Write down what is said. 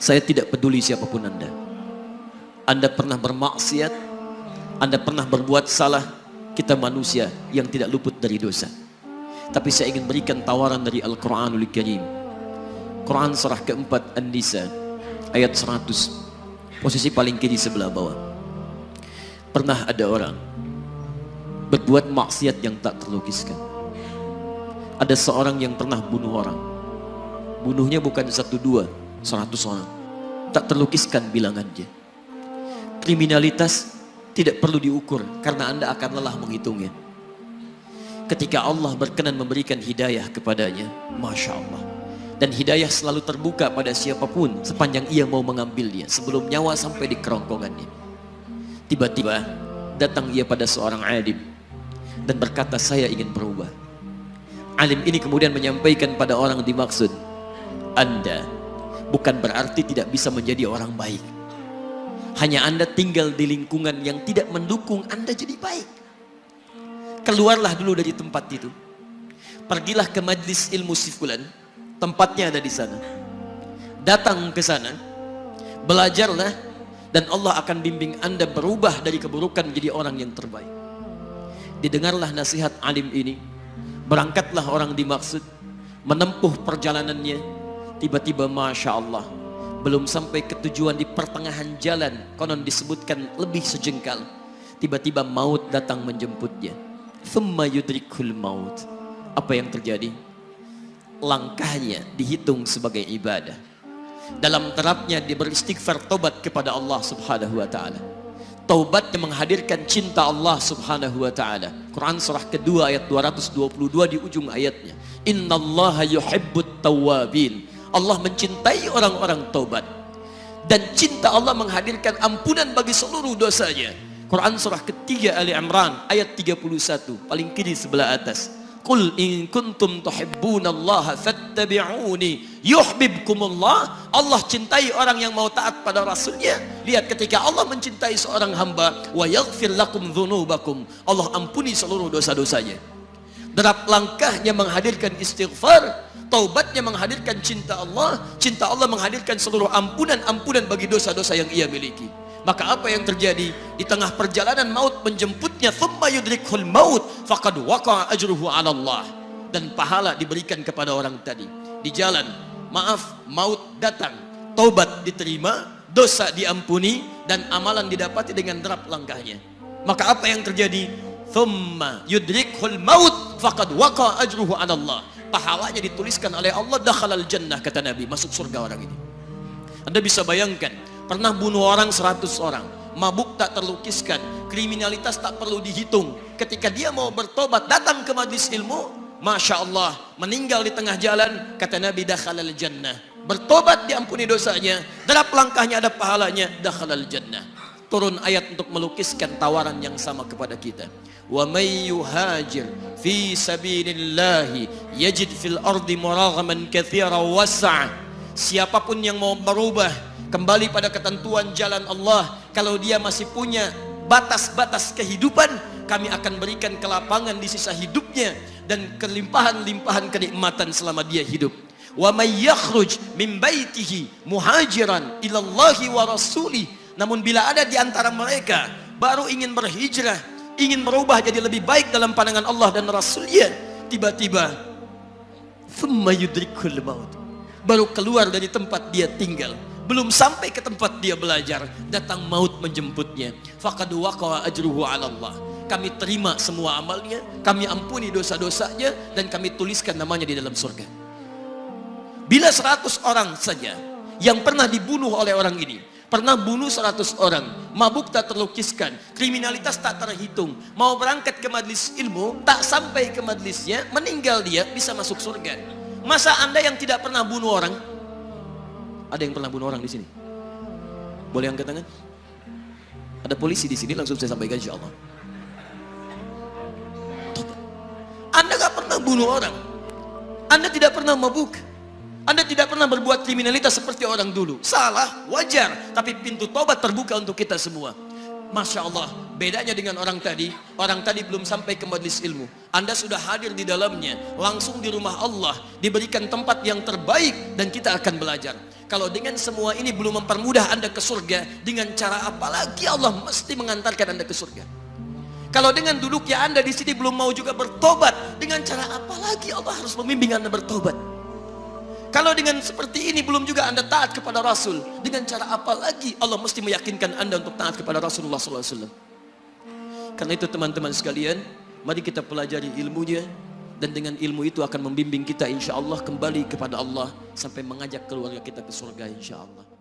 Saya tidak peduli siapapun Anda. Anda pernah bermaksiat, Anda pernah berbuat salah. Kita manusia yang tidak luput dari dosa. Tapi saya ingin berikan tawaran dari Al-Quranul Karim. Quran surah keempat An-Nisa ayat 100, posisi paling kiri sebelah bawah. Pernah ada orang berbuat maksiat yang tak terlukiskan. Ada seorang yang pernah bunuh orang. Bunuhnya bukan 1, 2, 100 orang. Tak terlukiskan bilangannya. Kriminalitas tidak perlu diukur karena Anda akan lelah menghitungnya. Ketika Allah berkenan memberikan hidayah kepadanya, Masya Allah. Dan hidayah selalu terbuka pada siapapun sepanjang ia mau mengambilnya sebelum nyawa sampai di kerongkongannya. Tiba-tiba datang ia pada seorang alim dan berkata, saya ingin berubah. Alim ini kemudian menyampaikan pada orang dimaksud, Anda bukan berarti tidak bisa menjadi orang baik. Hanya Anda tinggal di lingkungan yang tidak mendukung Anda jadi baik. Keluarlah dulu dari tempat itu. Pergilah ke majlis ilmu si fulan, tempatnya ada di sana. Datang ke sana, belajarlah, dan Allah akan bimbing Anda berubah dari keburukan menjadi orang yang terbaik. Didengarlah nasihat alim ini. Berangkatlah orang dimaksud, menempuh perjalanannya. Tiba-tiba Masya Allah, belum sampai ke tujuan, di pertengahan jalan, konon disebutkan lebih sejengkal, tiba-tiba maut datang menjemputnya. Thumma yudrikul maut. Apa yang terjadi? Langkahnya dihitung sebagai ibadah. Dalam terapnya dia beristighfar, tobat kepada Allah subhanahu wa ta'ala. Taubatnya menghadirkan cinta Allah subhanahu wa ta'ala. Quran surah kedua ayat 222 di ujung ayatnya. Innallaha yuhibbut tawwabin. Allah mencintai orang-orang taubat. Dan cinta Allah menghadirkan ampunan bagi seluruh dosanya. Quran surah ketiga Ali Imran ayat 31, paling kiri sebelah atas. Qul in kuntum tuhibbunallaha fattabi'uni yuhibbukumullah. Allah cintai orang yang mau taat pada Rasulnya. Lihat, ketika Allah mencintai seorang hamba, wa yaghfir lakum dzunubakum, Allah ampuni seluruh dosa-dosanya. Derap langkahnya menghadirkan istighfar, taubatnya menghadirkan cinta Allah menghadirkan seluruh ampunan bagi dosa-dosa yang ia miliki. Maka apa yang terjadi? Di tengah perjalanan maut menjemputnya, thumma yudrikhul maut faqad waqa'a ajruhu 'ala Allah. Dan pahala diberikan kepada orang tadi. Di jalan, maaf, maut datang, taubat diterima, dosa diampuni, dan amalan didapati dengan derap langkahnya. Maka apa yang terjadi? Thumma yudrikhul maut faqad waqa'a ajruhu 'ala Allah. Pahalanya dituliskan oleh Allah, dakhalal jannah, kata Nabi, masuk surga orang ini. Anda bisa bayangkan, pernah bunuh orang 100 orang, mabuk tak terlukiskan, kriminalitas tak perlu dihitung. Ketika dia mau bertobat, datang ke majlis ilmu, Masya Allah, meninggal di tengah jalan, kata Nabi, dakhalal jannah. Bertobat diampuni dosanya, derap langkahnya ada pahalanya, dakhalal jannah. Turun ayat untuk melukiskan tawaran yang sama kepada kita. Wa may yuhajir fi sabilillahi yajid fil ardi muraghaman katsira was'a. Siapapun yang mau berubah kembali pada ketentuan jalan Allah, kalau dia masih punya batas-batas kehidupan, kami akan berikan kelapangan di sisa hidupnya dan kelimpahan-limpahan kenikmatan selama dia hidup. Wa may yakhruj min baitihi muhajiran ilallahi wa rasulih. Namun bila ada di antara mereka baru ingin berhijrah, ingin berubah jadi lebih baik dalam pandangan Allah dan Rasulnya, tiba-tiba thumma yudrikul maut, baru keluar dari tempat dia tinggal, belum sampai ke tempat dia belajar, datang maut menjemputnya. Faqad waqa'a ajruhu 'ala Allah. Kami terima semua amalnya, kami ampuni dosa-dosanya, dan kami tuliskan namanya di dalam surga. Bila 100 orang saja yang pernah dibunuh oleh orang ini, pernah bunuh 100 orang, mabuk tak terlukiskan, kriminalitas tak terhitung, mau berangkat ke majlis ilmu, tak sampai ke majlisnya, meninggal dia, bisa masuk surga. Masa Anda yang tidak pernah bunuh orang? Ada yang pernah bunuh orang di sini? Boleh angkat tangan? Ada polisi di sini, langsung saya sampaikan insya Allah. Anda gak pernah bunuh orang, Anda tidak pernah mabuk, Anda tidak pernah berbuat kriminalitas seperti orang dulu. Salah, wajar, tapi pintu tobat terbuka untuk kita semua. Masya Allah, bedanya dengan orang tadi belum sampai ke majelis ilmu. Anda sudah hadir di dalamnya, langsung di rumah Allah, diberikan tempat yang terbaik dan kita akan belajar. Kalau dengan semua ini belum mempermudah Anda ke surga, dengan cara apa lagi Allah mesti mengantarkan Anda ke surga? Kalau dengan duduknya Anda di sini belum mau juga bertobat, dengan cara apa lagi Allah harus membimbing Anda bertobat? Kalau dengan seperti ini belum juga Anda taat kepada Rasul, dengan cara apa lagi Allah mesti meyakinkan Anda untuk taat kepada Rasulullah SAW? Karena itu teman-teman sekalian, mari kita pelajari ilmunya, dan dengan ilmu itu akan membimbing kita insya Allah kembali kepada Allah sampai mengajak keluarga kita ke surga insya Allah.